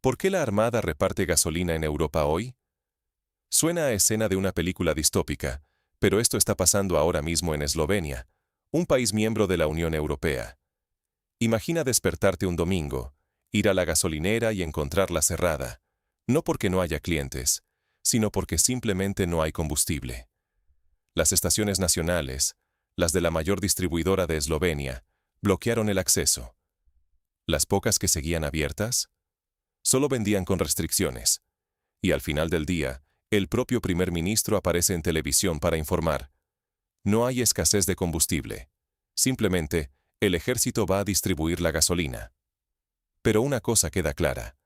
¿Por qué la Armada reparte gasolina en Europa hoy? Suena a escena de una película distópica, pero esto está pasando ahora mismo en Eslovenia, un país miembro de la Unión Europea. Imagina despertarte un domingo, ir a la gasolinera y encontrarla cerrada, no porque no haya clientes, sino porque simplemente no hay combustible. Las estaciones nacionales, las de la mayor distribuidora de Eslovenia, bloquearon el acceso. Las pocas que seguían abiertas, solo vendían con restricciones. Y al final del día, el propio primer ministro aparece en televisión para informar: no hay escasez de combustible. Simplemente, el ejército va a distribuir la gasolina. Pero una cosa queda clara: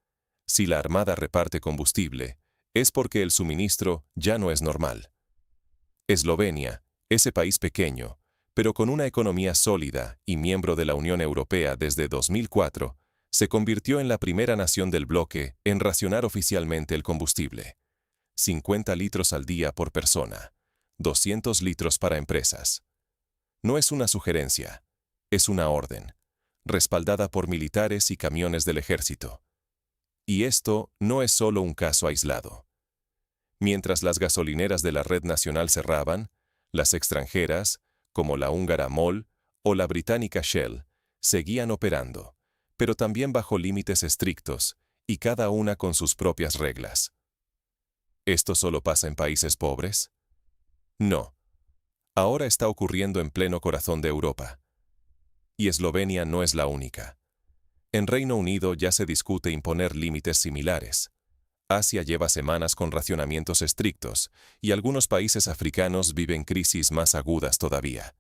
si la Armada reparte combustible, es porque el suministro ya no es normal. Eslovenia, ese país pequeño, pero con una economía sólida y miembro de la Unión Europea desde 2004, se convirtió en la primera nación del bloque en racionar oficialmente el combustible. 50 litros al día por persona, 200 litros para empresas. No es una sugerencia, es una orden, respaldada por militares y camiones del ejército. Y esto no es solo un caso aislado. Mientras las gasolineras de la red nacional cerraban, las extranjeras, como la húngara MOL o la británica Shell, seguían operando, pero también bajo límites estrictos, y cada una con sus propias reglas. ¿Esto solo pasa en países pobres? No. Ahora está ocurriendo en pleno corazón de Europa. Y Eslovenia no es la única. En Reino Unido ya se discute imponer límites similares. Asia lleva semanas con racionamientos estrictos, y algunos países africanos viven crisis más agudas todavía.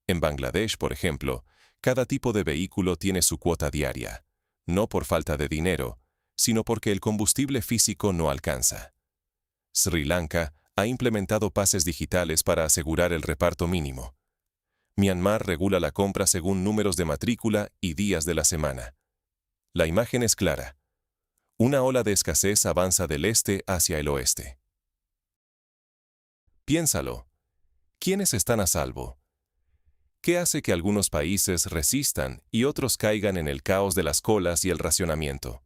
En Bangladesh, por ejemplo, cada tipo de vehículo tiene su cuota diaria, no por falta de dinero, sino porque el combustible físico no alcanza. Sri Lanka ha implementado pases digitales para asegurar el reparto mínimo. Myanmar regula la compra según números de matrícula y días de la semana. La imagen es clara. Una ola de escasez avanza del este hacia el oeste. Piénsalo. ¿Quiénes están a salvo? ¿Qué hace que algunos países resistan y otros caigan en el caos de las colas y el racionamiento?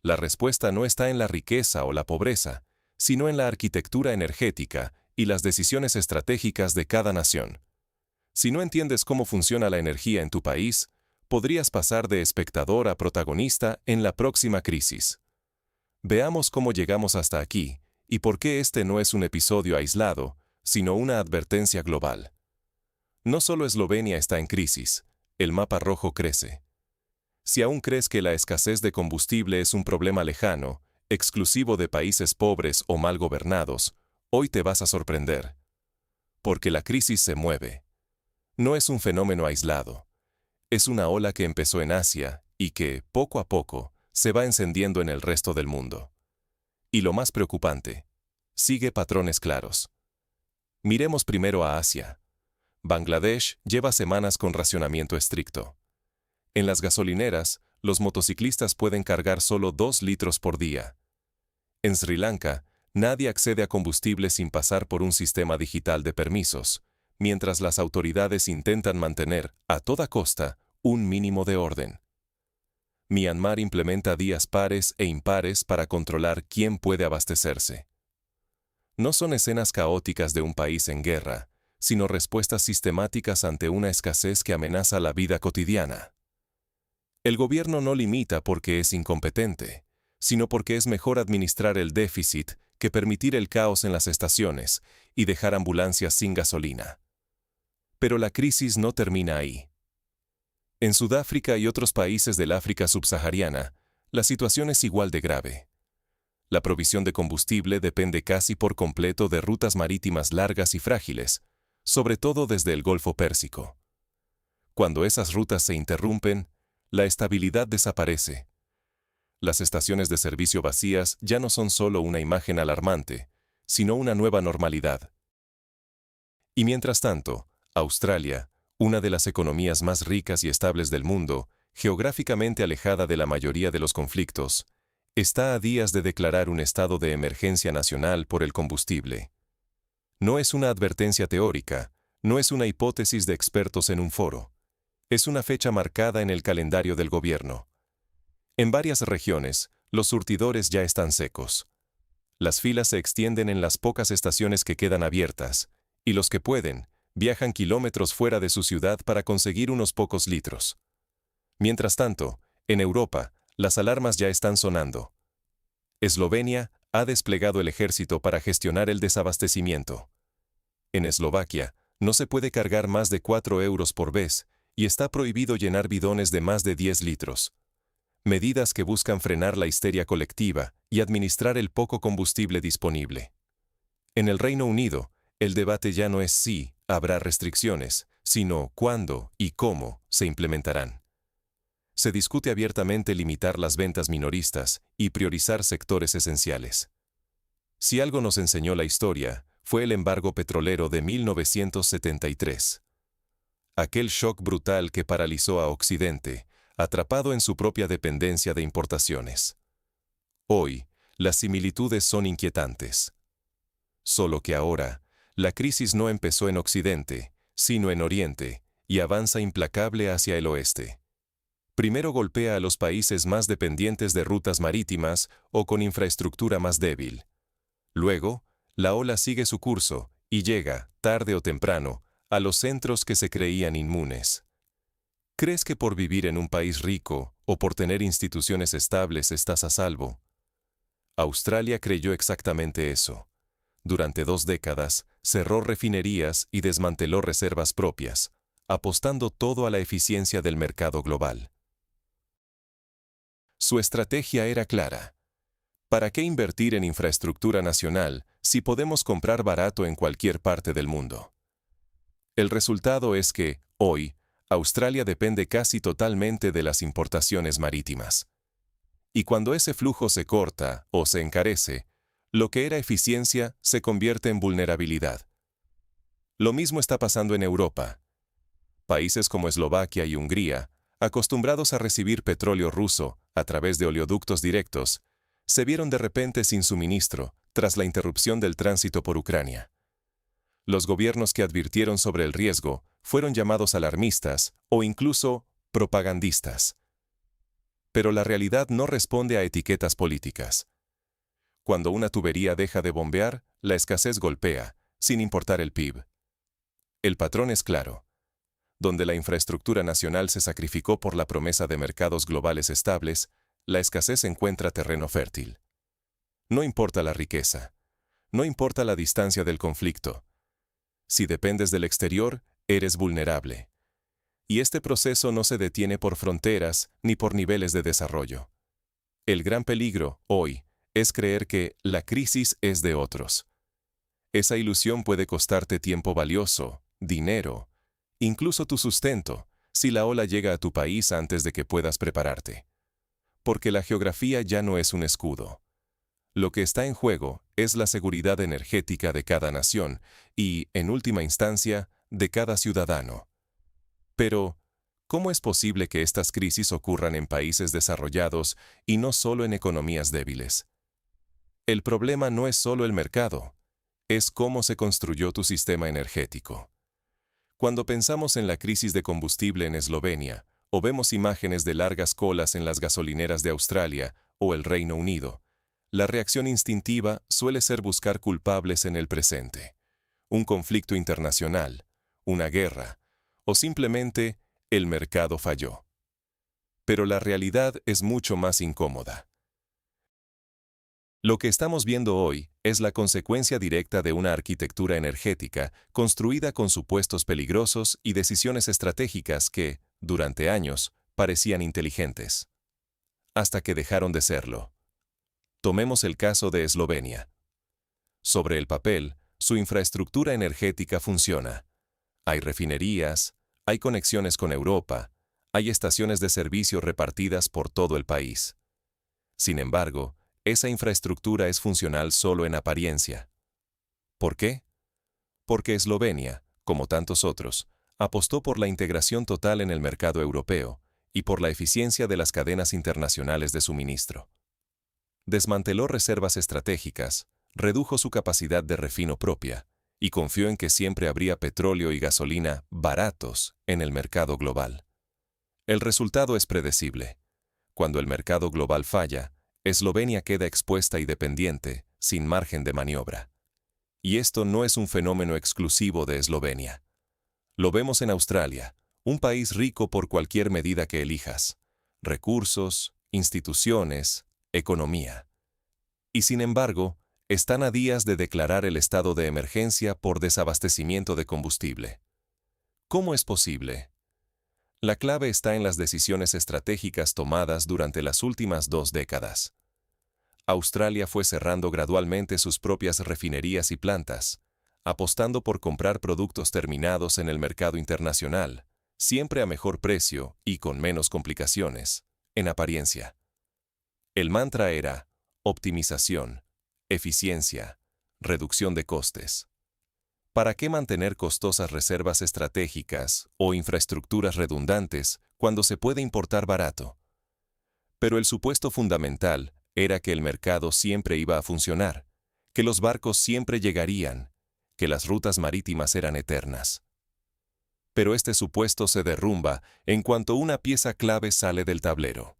La respuesta no está en la riqueza o la pobreza, sino en la arquitectura energética y las decisiones estratégicas de cada nación. Si no entiendes cómo funciona la energía en tu país, podrías pasar de espectador a protagonista en la próxima crisis. Veamos cómo llegamos hasta aquí y por qué este no es un episodio aislado, sino una advertencia global. No solo Eslovenia está en crisis, el mapa rojo crece. Si aún crees que la escasez de combustible es un problema lejano, exclusivo de países pobres o mal gobernados, hoy te vas a sorprender. Porque la crisis se mueve. No es un fenómeno aislado. Es una ola que empezó en Asia y que, poco a poco, se va encendiendo en el resto del mundo. Y lo más preocupante, sigue patrones claros. Miremos primero a Asia. Bangladesh lleva semanas con racionamiento estricto. En las gasolineras, los motociclistas pueden cargar solo 2 litros por día. En Sri Lanka, nadie accede a combustible sin pasar por un sistema digital de permisos, mientras las autoridades intentan mantener, a toda costa, un mínimo de orden. Myanmar implementa días pares e impares para controlar quién puede abastecerse. No son escenas caóticas de un país en guerra, sino respuestas sistemáticas ante una escasez que amenaza la vida cotidiana. El gobierno no limita porque es incompetente, sino porque es mejor administrar el déficit que permitir el caos en las estaciones y dejar ambulancias sin gasolina. Pero la crisis no termina ahí. En Sudáfrica y otros países del África subsahariana, la situación es igual de grave. La provisión de combustible depende casi por completo de rutas marítimas largas y frágiles, sobre todo desde el Golfo Pérsico. Cuando esas rutas se interrumpen, la estabilidad desaparece. Las estaciones de servicio vacías ya no son solo una imagen alarmante, sino una nueva normalidad. Y mientras tanto, Australia, una de las economías más ricas y estables del mundo, geográficamente alejada de la mayoría de los conflictos, está a días de declarar un estado de emergencia nacional por el combustible. No es una advertencia teórica, no es una hipótesis de expertos en un foro. Es una fecha marcada en el calendario del gobierno. En varias regiones, Los surtidores ya están secos. Las filas se extienden en las pocas estaciones que quedan abiertas, y los que pueden, viajan kilómetros fuera de su ciudad para conseguir unos pocos litros. Mientras tanto, en Europa, las alarmas ya están sonando. Eslovenia ha desplegado el ejército para gestionar el desabastecimiento. En Eslovaquia, no se puede cargar más de 4 euros por vez y está prohibido llenar bidones de más de 10 litros. Medidas que buscan frenar la histeria colectiva y administrar el poco combustible disponible. En el Reino Unido, el debate ya no es si habrá restricciones, sino cuándo y cómo se implementarán. Se discute abiertamente limitar las ventas minoristas y priorizar sectores esenciales. Si algo nos enseñó la historia, fue el embargo petrolero de 1973. Aquel shock brutal que paralizó a Occidente, atrapado en su propia dependencia de importaciones. Hoy, las similitudes son inquietantes. Solo que ahora, la crisis no empezó en Occidente, sino en Oriente, y avanza implacable hacia el oeste. Primero golpea a los países más dependientes de rutas marítimas o con infraestructura más débil. Luego, la ola sigue su curso y llega, tarde o temprano, a los centros que se creían inmunes. ¿Crees que por vivir en un país rico o por tener instituciones estables estás a salvo? Australia creyó exactamente eso. Durante 2 décadas, cerró refinerías y desmanteló reservas propias, apostando todo a la eficiencia del mercado global. Su estrategia era clara. ¿Para qué invertir en infraestructura nacional si podemos comprar barato en cualquier parte del mundo? El resultado es que, hoy, Australia depende casi totalmente de las importaciones marítimas. Y cuando ese flujo se corta o se encarece, lo que era eficiencia se convierte en vulnerabilidad. Lo mismo está pasando en Europa. Países como Eslovaquia y Hungría, acostumbrados a recibir petróleo ruso a través de oleoductos directos, se vieron de repente sin suministro tras la interrupción del tránsito por Ucrania. Los gobiernos que advirtieron sobre el riesgo fueron llamados alarmistas o incluso propagandistas. Pero la realidad no responde a etiquetas políticas. Cuando una tubería deja de bombear, la escasez golpea, sin importar el PIB. El patrón es claro. Donde la infraestructura nacional se sacrificó por la promesa de mercados globales estables, la escasez encuentra terreno fértil. No importa la riqueza. No importa la distancia del conflicto. Si dependes del exterior, eres vulnerable. Y este proceso no se detiene por fronteras ni por niveles de desarrollo. El gran peligro, hoy, es creer que la crisis es de otros. Esa ilusión puede costarte tiempo valioso, dinero, incluso tu sustento, si la ola llega a tu país antes de que puedas prepararte. Porque la geografía ya no es un escudo. Lo que está en juego es la seguridad energética de cada nación y, en última instancia, de cada ciudadano. Pero, ¿cómo es posible que estas crisis ocurran en países desarrollados y no solo en economías débiles? El problema no es solo el mercado, es cómo se construyó tu sistema energético. Cuando pensamos en la crisis de combustible en Eslovenia, o vemos imágenes de largas colas en las gasolineras de Australia o el Reino Unido, la reacción instintiva suele ser buscar culpables en el presente. Un conflicto internacional, una guerra, o simplemente el mercado falló. Pero la realidad es mucho más incómoda. Lo que estamos viendo hoy es la consecuencia directa de una arquitectura energética construida con supuestos peligrosos y decisiones estratégicas que, durante años, parecían inteligentes. Hasta que dejaron de serlo. Tomemos el caso de Eslovenia. Sobre el papel, su infraestructura energética funciona. Hay refinerías, hay conexiones con Europa, hay estaciones de servicio repartidas por todo el país. Sin embargo, esa infraestructura es funcional solo en apariencia. ¿Por qué? Porque Eslovenia, como tantos otros, apostó por la integración total en el mercado europeo y por la eficiencia de las cadenas internacionales de suministro. Desmanteló reservas estratégicas, redujo su capacidad de refino propia y confió en que siempre habría petróleo y gasolina baratos en el mercado global. El resultado es predecible. Cuando el mercado global falla, Eslovenia queda expuesta y dependiente, sin margen de maniobra. Y esto no es un fenómeno exclusivo de Eslovenia. Lo vemos en Australia, un país rico por cualquier medida que elijas. Recursos, instituciones, economía. Y sin embargo, están a días de declarar el estado de emergencia por desabastecimiento de combustible. ¿Cómo es posible? La clave está en las decisiones estratégicas tomadas durante las últimas 2 décadas. Australia fue cerrando gradualmente sus propias refinerías y plantas, apostando por comprar productos terminados en el mercado internacional, siempre a mejor precio y con menos complicaciones, en apariencia. El mantra era optimización, eficiencia, reducción de costes. ¿Para qué mantener costosas reservas estratégicas o infraestructuras redundantes cuando se puede importar barato? Pero el supuesto fundamental era que el mercado siempre iba a funcionar, que los barcos siempre llegarían, que las rutas marítimas eran eternas. Pero este supuesto se derrumba en cuanto una pieza clave sale del tablero.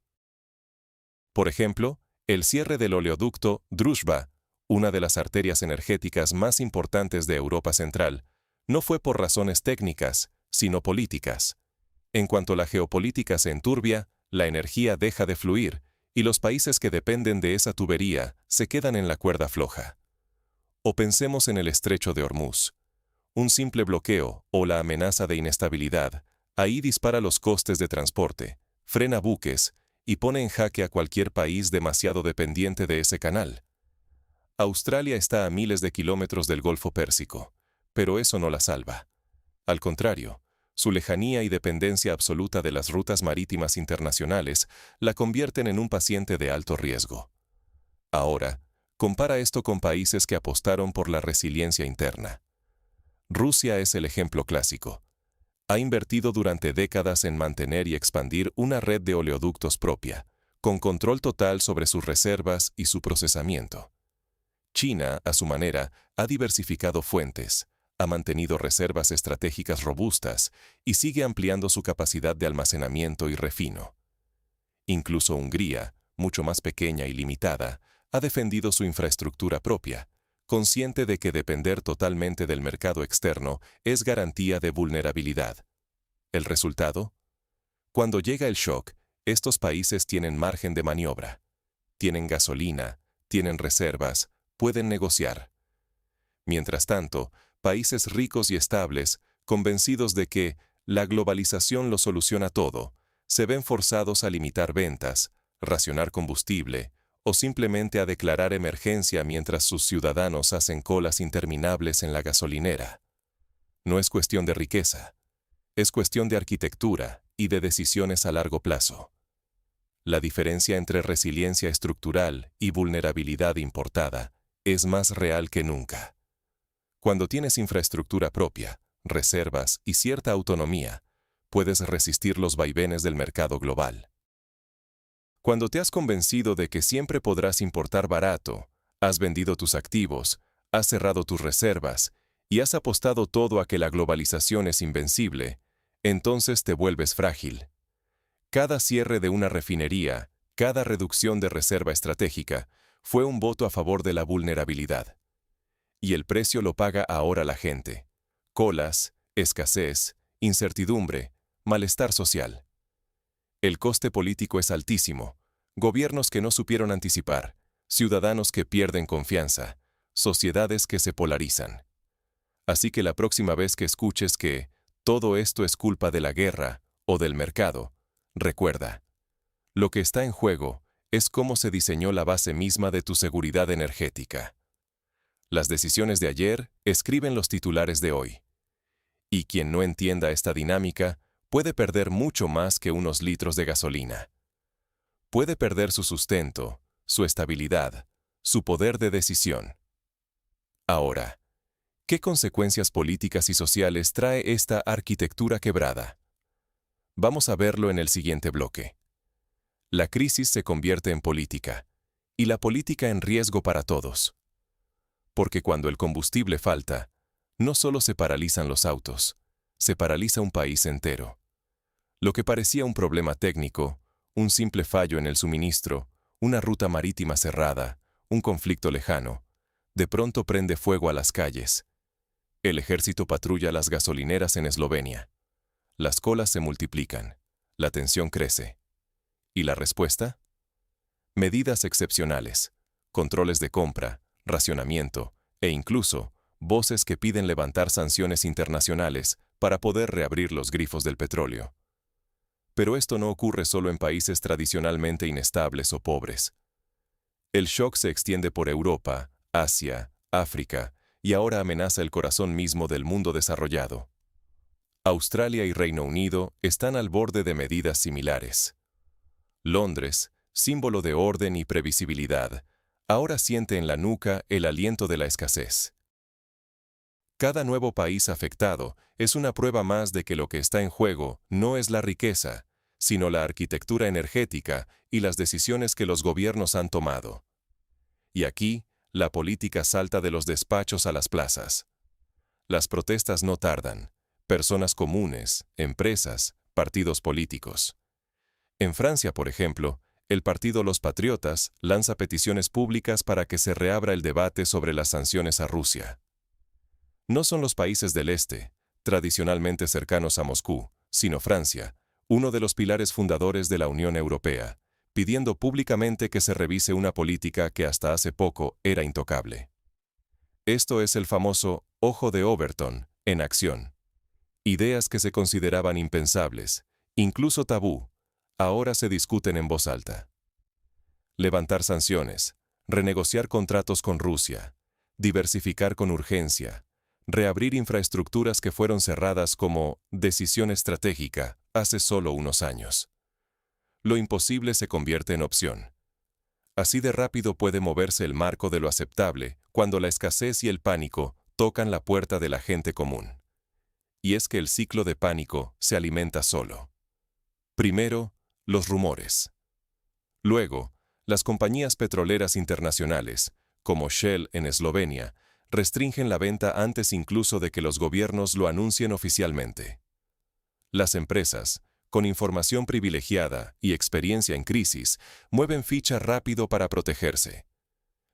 Por ejemplo, el cierre del oleoducto Druzhba, una de las arterias energéticas más importantes de Europa Central, no fue por razones técnicas, sino políticas. En cuanto la geopolítica se enturbia, la energía deja de fluir, y los países que dependen de esa tubería se quedan en la cuerda floja. O pensemos en el estrecho de Hormuz. Un simple bloqueo o la amenaza de inestabilidad, ahí dispara los costes de transporte, frena buques y pone en jaque a cualquier país demasiado dependiente de ese canal. Australia está a miles de kilómetros del Golfo Pérsico, pero eso no la salva. Al contrario, su lejanía y dependencia absoluta de las rutas marítimas internacionales la convierten en un paciente de alto riesgo. Ahora, compara esto con países que apostaron por la resiliencia interna. Rusia es el ejemplo clásico. Ha invertido durante décadas en mantener y expandir una red de oleoductos propia, con control total sobre sus reservas y su procesamiento. China, a su manera, ha diversificado fuentes, ha mantenido reservas estratégicas robustas y sigue ampliando su capacidad de almacenamiento y refino. Incluso Hungría, mucho más pequeña y limitada, ha defendido su infraestructura propia, consciente de que depender totalmente del mercado externo es garantía de vulnerabilidad. ¿El resultado? Cuando llega el shock, estos países tienen margen de maniobra. Tienen gasolina, tienen reservas, pueden negociar. Mientras tanto, países ricos y estables, convencidos de que la globalización lo soluciona todo, se ven forzados a limitar ventas, racionar combustible o simplemente a declarar emergencia mientras sus ciudadanos hacen colas interminables en la gasolinera. No es cuestión de riqueza, es cuestión de arquitectura y de decisiones a largo plazo. La diferencia entre resiliencia estructural y vulnerabilidad importada es más real que nunca. Cuando tienes infraestructura propia, reservas y cierta autonomía, puedes resistir los vaivenes del mercado global. Cuando te has convencido de que siempre podrás importar barato, has vendido tus activos, has cerrado tus reservas y has apostado todo a que la globalización es invencible, entonces te vuelves frágil. Cada cierre de una refinería, cada reducción de reserva estratégica, fue un voto a favor de la vulnerabilidad. Y el precio lo paga ahora la gente. Colas, escasez, incertidumbre, malestar social. El coste político es altísimo. Gobiernos que no supieron anticipar, ciudadanos que pierden confianza, sociedades que se polarizan. Así que la próxima vez que escuches que todo esto es culpa de la guerra o del mercado, recuerda, lo que está en juego es cómo se diseñó la base misma de tu seguridad energética. Las decisiones de ayer escriben los titulares de hoy. Y quien no entienda esta dinámica puede perder mucho más que unos litros de gasolina. Puede perder su sustento, su estabilidad, su poder de decisión. Ahora, ¿qué consecuencias políticas y sociales trae esta arquitectura quebrada? Vamos a verlo en el siguiente bloque. La crisis se convierte en política, y la política en riesgo para todos. Porque cuando el combustible falta, no solo se paralizan los autos, se paraliza un país entero. Lo que parecía un problema técnico, un simple fallo en el suministro, una ruta marítima cerrada, un conflicto lejano. De pronto prende fuego a las calles. El ejército patrulla las gasolineras en Eslovenia. Las colas se multiplican. La tensión crece. ¿Y la respuesta? Medidas excepcionales, controles de compra, racionamiento e incluso voces que piden levantar sanciones internacionales para poder reabrir los grifos del petróleo. Pero esto no ocurre solo en países tradicionalmente inestables o pobres. El shock se extiende por Europa, Asia, África y ahora amenaza el corazón mismo del mundo desarrollado. Australia y Reino Unido están al borde de medidas similares. Londres, símbolo de orden y previsibilidad, ahora siente en la nuca el aliento de la escasez. Cada nuevo país afectado es una prueba más de que lo que está en juego no es la riqueza, sino la arquitectura energética y las decisiones que los gobiernos han tomado. Y aquí, la política salta de los despachos a las plazas. Las protestas no tardan. Personas comunes, empresas, partidos políticos. En Francia, por ejemplo, el partido Los Patriotas lanza peticiones públicas para que se reabra el debate sobre las sanciones a Rusia. No son los países del este, tradicionalmente cercanos a Moscú, sino Francia, uno de los pilares fundadores de la Unión Europea, pidiendo públicamente que se revise una política que hasta hace poco era intocable. Esto es el famoso ojo de Overton en acción. Ideas que se consideraban impensables, incluso tabú, ahora se discuten en voz alta. Levantar sanciones, renegociar contratos con Rusia, diversificar con urgencia, reabrir infraestructuras que fueron cerradas como decisión estratégica hace solo unos años. Lo imposible se convierte en opción. Así de rápido puede moverse el marco de lo aceptable cuando la escasez y el pánico tocan la puerta de la gente común. Y es que el ciclo de pánico se alimenta solo. Primero, los rumores. Luego, las compañías petroleras internacionales, como Shell en Eslovenia, restringen la venta antes incluso de que los gobiernos lo anuncien oficialmente. Las empresas, con información privilegiada y experiencia en crisis, mueven ficha rápido para protegerse.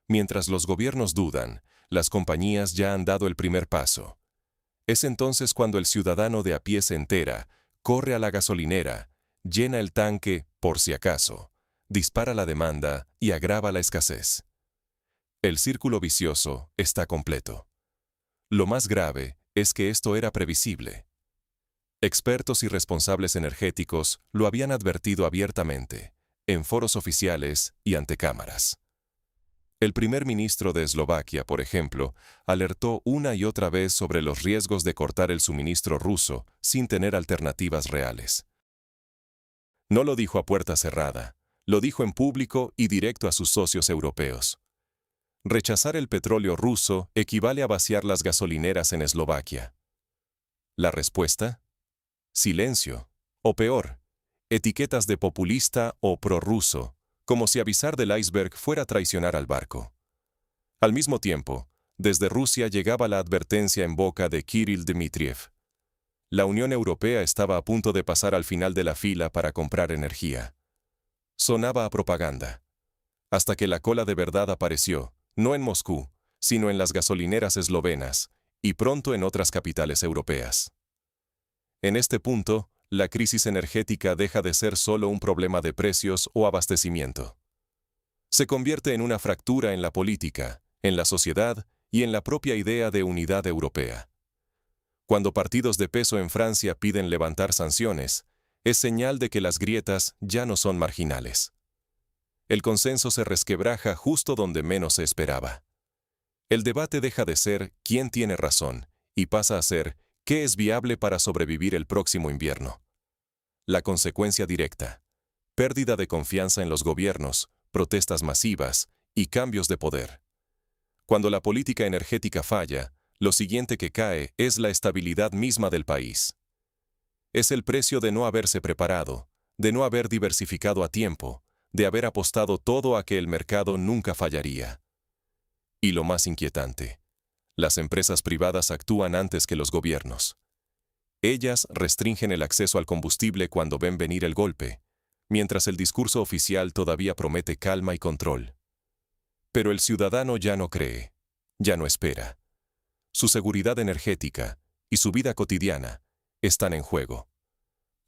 Mientras los gobiernos dudan, las compañías ya han dado el primer paso. Es entonces cuando el ciudadano de a pie se entera, corre a la gasolinera, llena el tanque por si acaso, dispara la demanda y agrava la escasez. El círculo vicioso está completo. Lo más grave es que esto era previsible. Expertos y responsables energéticos lo habían advertido abiertamente, en foros oficiales y ante cámaras. El primer ministro de Eslovaquia, por ejemplo, alertó una y otra vez sobre los riesgos de cortar el suministro ruso sin tener alternativas reales. No lo dijo a puerta cerrada, lo dijo en público y directo a sus socios europeos. Rechazar el petróleo ruso equivale a vaciar las gasolineras en Eslovaquia. ¿La respuesta? Silencio, o peor, etiquetas de populista o prorruso, como si avisar del iceberg fuera traicionar al barco. Al mismo tiempo, desde Rusia llegaba la advertencia en boca de Kirill Dmitriev. La Unión Europea estaba a punto de pasar al final de la fila para comprar energía. Sonaba a propaganda. Hasta que la cola de verdad apareció, no en Moscú, sino en las gasolineras eslovenas, y pronto en otras capitales europeas. En este punto, la crisis energética deja de ser solo un problema de precios o abastecimiento. Se convierte en una fractura en la política, en la sociedad y en la propia idea de unidad europea. Cuando partidos de peso en Francia piden levantar sanciones, es señal de que las grietas ya no son marginales. El consenso se resquebraja justo donde menos se esperaba. El debate deja de ser quién tiene razón y pasa a ser qué es viable para sobrevivir el próximo invierno. La consecuencia directa: pérdida de confianza en los gobiernos, protestas masivas y cambios de poder. Cuando la política energética falla, lo siguiente que cae es la estabilidad misma del país. Es el precio de no haberse preparado, de no haber diversificado a tiempo, de haber apostado todo a que el mercado nunca fallaría. Y lo más inquietante: las empresas privadas actúan antes que los gobiernos. Ellas restringen el acceso al combustible cuando ven venir el golpe, mientras el discurso oficial todavía promete calma y control. Pero el ciudadano ya no cree, ya no espera. Su seguridad energética y su vida cotidiana están en juego.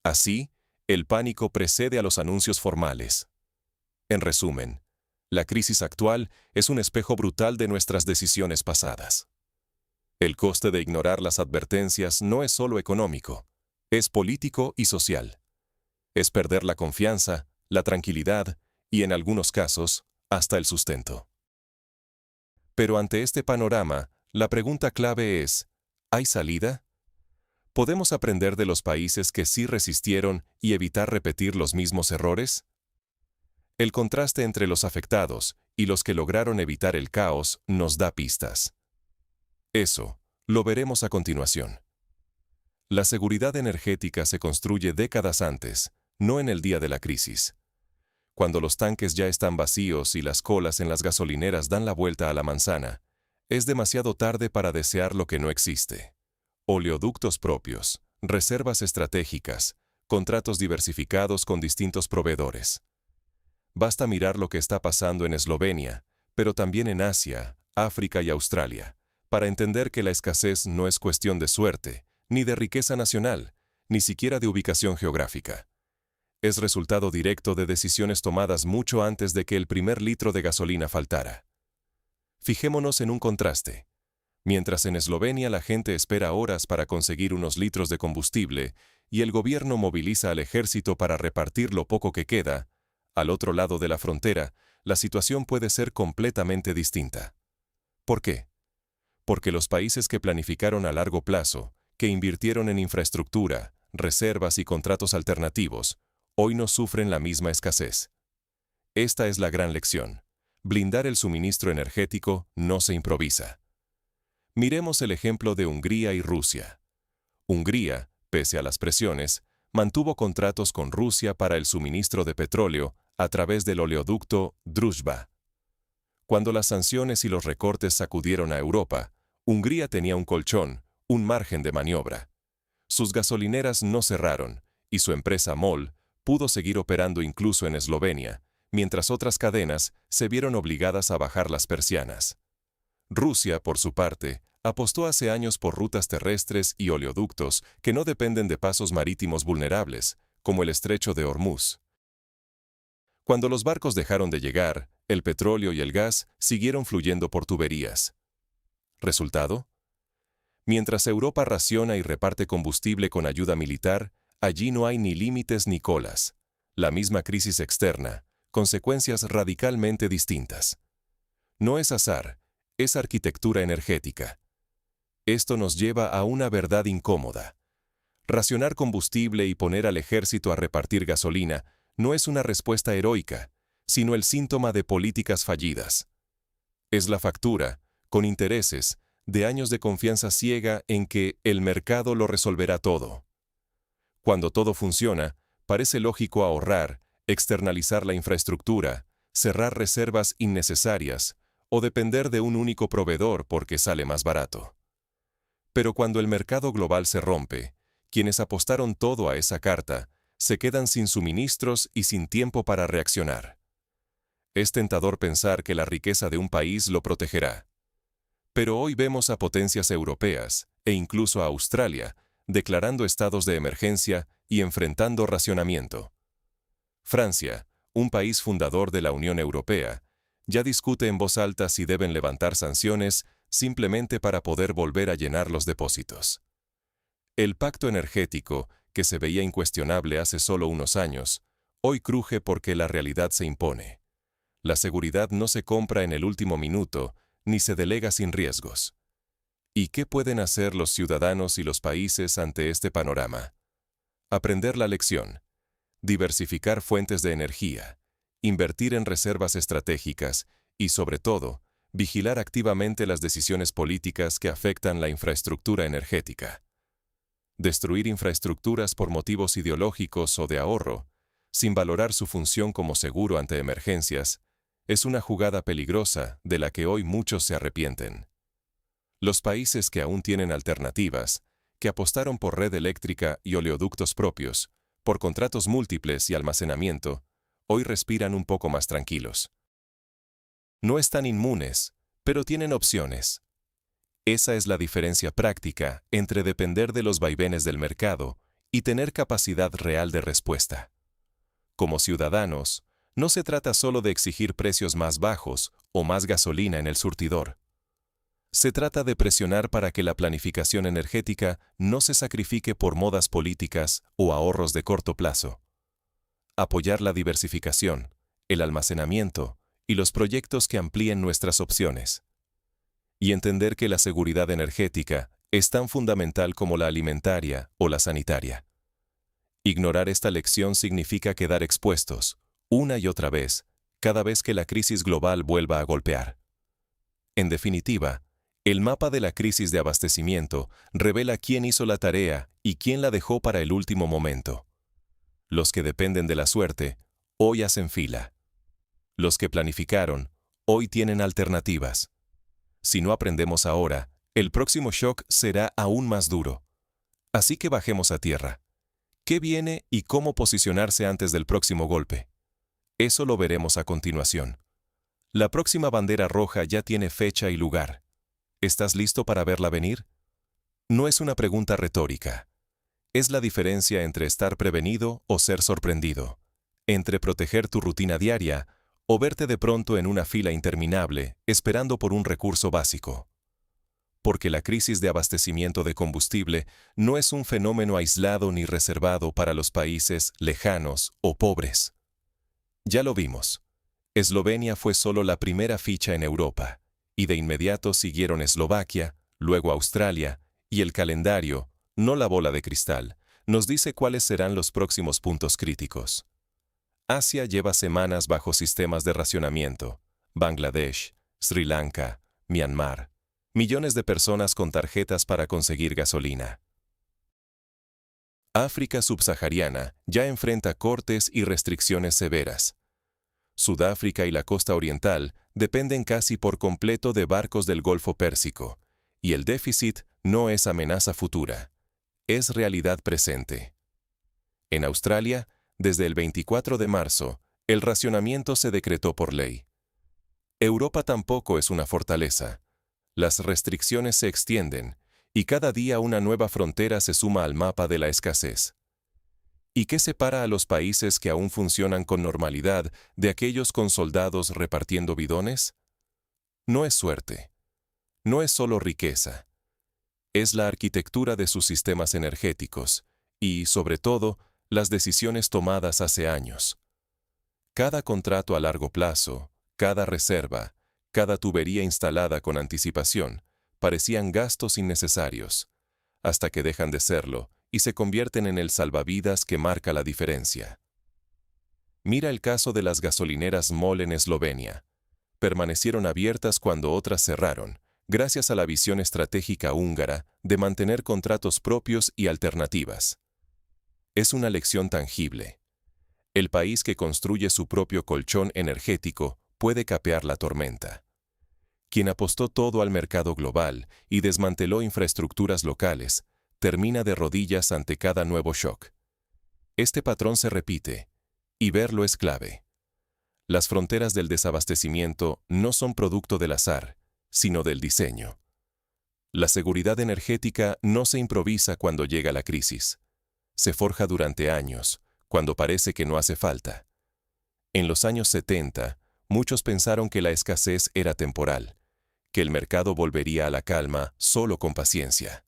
Así, el pánico precede a los anuncios formales. En resumen, la crisis actual es un espejo brutal de nuestras decisiones pasadas. El coste de ignorar las advertencias no es solo económico, es político y social. Es perder la confianza, la tranquilidad y, en algunos casos, hasta el sustento. Pero ante este panorama, la pregunta clave es, ¿hay salida? ¿Podemos aprender de los países que sí resistieron y evitar repetir los mismos errores? El contraste entre los afectados y los que lograron evitar el caos nos da pistas. Eso lo veremos a continuación. La seguridad energética se construye décadas antes, no en el día de la crisis. Cuando los tanques ya están vacíos y las colas en las gasolineras dan la vuelta a la manzana, es demasiado tarde para desear lo que no existe. Oleoductos propios, reservas estratégicas, contratos diversificados con distintos proveedores. Basta mirar lo que está pasando en Eslovenia, pero también en Asia, África y Australia, para entender que la escasez no es cuestión de suerte, ni de riqueza nacional, ni siquiera de ubicación geográfica. Es resultado directo de decisiones tomadas mucho antes de que el primer litro de gasolina faltara. Fijémonos en un contraste. Mientras en Eslovenia la gente espera horas para conseguir unos litros de combustible y el gobierno moviliza al ejército para repartir lo poco que queda, al otro lado de la frontera, la situación puede ser completamente distinta. ¿Por qué? Porque los países que planificaron a largo plazo, que invirtieron en infraestructura, reservas y contratos alternativos, hoy no sufren la misma escasez. Esta es la gran lección. Blindar el suministro energético no se improvisa. Miremos el ejemplo de Hungría y Rusia. Hungría, pese a las presiones, mantuvo contratos con Rusia para el suministro de petróleo a través del oleoducto Druzhba. Cuando las sanciones y los recortes sacudieron a Europa, Hungría tenía un colchón, un margen de maniobra. Sus gasolineras no cerraron, y su empresa MOL pudo seguir operando incluso en Eslovenia, mientras otras cadenas se vieron obligadas a bajar las persianas. Rusia, por su parte, apostó hace años por rutas terrestres y oleoductos que no dependen de pasos marítimos vulnerables, como el estrecho de Hormuz. Cuando los barcos dejaron de llegar, el petróleo y el gas siguieron fluyendo por tuberías. ¿Resultado? Mientras Europa raciona y reparte combustible con ayuda militar, allí no hay ni límites ni colas. La misma crisis externa, consecuencias radicalmente distintas. No es azar, es arquitectura energética. Esto nos lleva a una verdad incómoda. Racionar combustible y poner al ejército a repartir gasolina no es una respuesta heroica, sino el síntoma de políticas fallidas. Es la factura, con intereses, de años de confianza ciega en que el mercado lo resolverá todo. Cuando todo funciona, parece lógico ahorrar, externalizar la infraestructura, cerrar reservas innecesarias o depender de un único proveedor porque sale más barato. Pero cuando el mercado global se rompe, quienes apostaron todo a esa carta se quedan sin suministros y sin tiempo para reaccionar. Es tentador pensar que la riqueza de un país lo protegerá. Pero hoy vemos a potencias europeas, e incluso a Australia, declarando estados de emergencia y enfrentando racionamiento. Francia, un país fundador de la Unión Europea, ya discute en voz alta si deben levantar sanciones simplemente para poder volver a llenar los depósitos. El pacto energético, que se veía incuestionable hace solo unos años, hoy cruje porque la realidad se impone. La seguridad no se compra en el último minuto, ni se delega sin riesgos. ¿Y qué pueden hacer los ciudadanos y los países ante este panorama? Aprender la lección, diversificar fuentes de energía, invertir en reservas estratégicas y, sobre todo, vigilar activamente las decisiones políticas que afectan la infraestructura energética. Destruir infraestructuras por motivos ideológicos o de ahorro, sin valorar su función como seguro ante emergencias, es una jugada peligrosa de la que hoy muchos se arrepienten. Los países que aún tienen alternativas, que apostaron por red eléctrica y oleoductos propios, por contratos múltiples y almacenamiento, hoy respiran un poco más tranquilos. No están inmunes, pero tienen opciones. Esa es la diferencia práctica entre depender de los vaivenes del mercado y tener capacidad real de respuesta. Como ciudadanos, no se trata solo de exigir precios más bajos o más gasolina en el surtidor. Se trata de presionar para que la planificación energética no se sacrifique por modas políticas o ahorros de corto plazo. Apoyar la diversificación, el almacenamiento y los proyectos que amplíen nuestras opciones. Y entender que la seguridad energética es tan fundamental como la alimentaria o la sanitaria. Ignorar esta lección significa quedar expuestos, una y otra vez, cada vez que la crisis global vuelva a golpear. En definitiva, el mapa de la crisis de abastecimiento revela quién hizo la tarea y quién la dejó para el último momento. Los que dependen de la suerte, hoy hacen fila. Los que planificaron, hoy tienen alternativas. Si no aprendemos ahora, el próximo shock será aún más duro. Así que bajemos a tierra. ¿Qué viene y cómo posicionarse antes del próximo golpe? Eso lo veremos a continuación. La próxima bandera roja ya tiene fecha y lugar. ¿Estás listo para verla venir? No es una pregunta retórica. Es la diferencia entre estar prevenido o ser sorprendido, entre proteger tu rutina diaria o verte de pronto en una fila interminable esperando por un recurso básico. Porque la crisis de abastecimiento de combustible no es un fenómeno aislado ni reservado para los países lejanos o pobres. Ya lo vimos. Eslovenia fue solo la primera ficha en Europa, y de inmediato siguieron Eslovaquia, luego Australia, y el calendario, no la bola de cristal, nos dice cuáles serán los próximos puntos críticos. Asia lleva semanas bajo sistemas de racionamiento. Bangladesh, Sri Lanka, Myanmar. Millones de personas con tarjetas para conseguir gasolina. África subsahariana ya enfrenta cortes y restricciones severas. Sudáfrica y la costa oriental dependen casi por completo de barcos del Golfo Pérsico, y el déficit no es amenaza futura, es realidad presente. En Australia, desde el 24 de marzo, el racionamiento se decretó por ley. Europa tampoco es una fortaleza. Las restricciones se extienden, y cada día una nueva frontera se suma al mapa de la escasez. ¿Y qué separa a los países que aún funcionan con normalidad de aquellos con soldados repartiendo bidones? No es suerte. No es solo riqueza. Es la arquitectura de sus sistemas energéticos y, sobre todo, las decisiones tomadas hace años. Cada contrato a largo plazo, cada reserva, cada tubería instalada con anticipación, parecían gastos innecesarios, hasta que dejan de serlo y se convierten en el salvavidas que marca la diferencia. Mira el caso de las gasolineras MOL en Eslovenia. Permanecieron abiertas cuando otras cerraron, gracias a la visión estratégica húngara de mantener contratos propios y alternativas. Es una lección tangible. El país que construye su propio colchón energético puede capear la tormenta. Quien apostó todo al mercado global y desmanteló infraestructuras locales, termina de rodillas ante cada nuevo shock. Este patrón se repite, y verlo es clave. Las fronteras del desabastecimiento no son producto del azar, sino del diseño. La seguridad energética no se improvisa cuando llega la crisis. Se forja durante años, cuando parece que no hace falta. En los años 70, muchos pensaron que la escasez era temporal, que el mercado volvería a la calma solo con paciencia.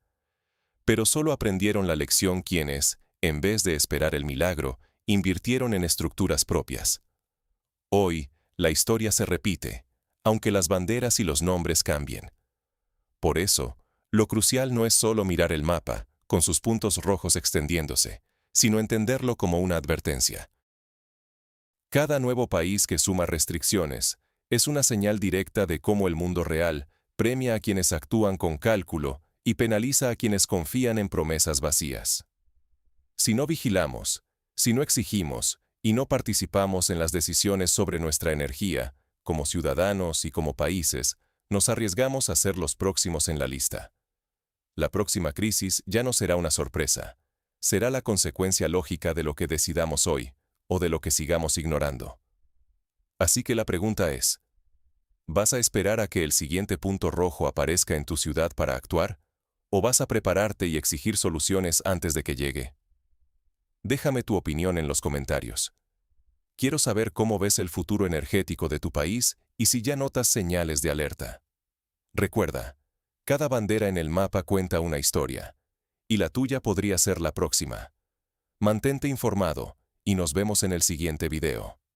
Pero solo aprendieron la lección quienes, en vez de esperar el milagro, invirtieron en estructuras propias. Hoy, la historia se repite, aunque las banderas y los nombres cambien. Por eso, lo crucial no es solo mirar el mapa, con sus puntos rojos extendiéndose, sino entenderlo como una advertencia. Cada nuevo país que suma restricciones es una señal directa de cómo el mundo real premia a quienes actúan con cálculo y penaliza a quienes confían en promesas vacías. Si no vigilamos, si no exigimos y no participamos en las decisiones sobre nuestra energía, como ciudadanos y como países, nos arriesgamos a ser los próximos en la lista. La próxima crisis ya no será una sorpresa. será la consecuencia lógica de lo que decidamos hoy, o de lo que sigamos ignorando. Así que la pregunta es, ¿vas a esperar a que el siguiente punto rojo aparezca en tu ciudad para actuar? ¿O vas a prepararte y exigir soluciones antes de que llegue? Déjame tu opinión en los comentarios. Quiero saber cómo ves el futuro energético de tu país y si ya notas señales de alerta. Recuerda, cada bandera en el mapa cuenta una historia, y la tuya podría ser la próxima. Mantente informado, y nos vemos en el siguiente video.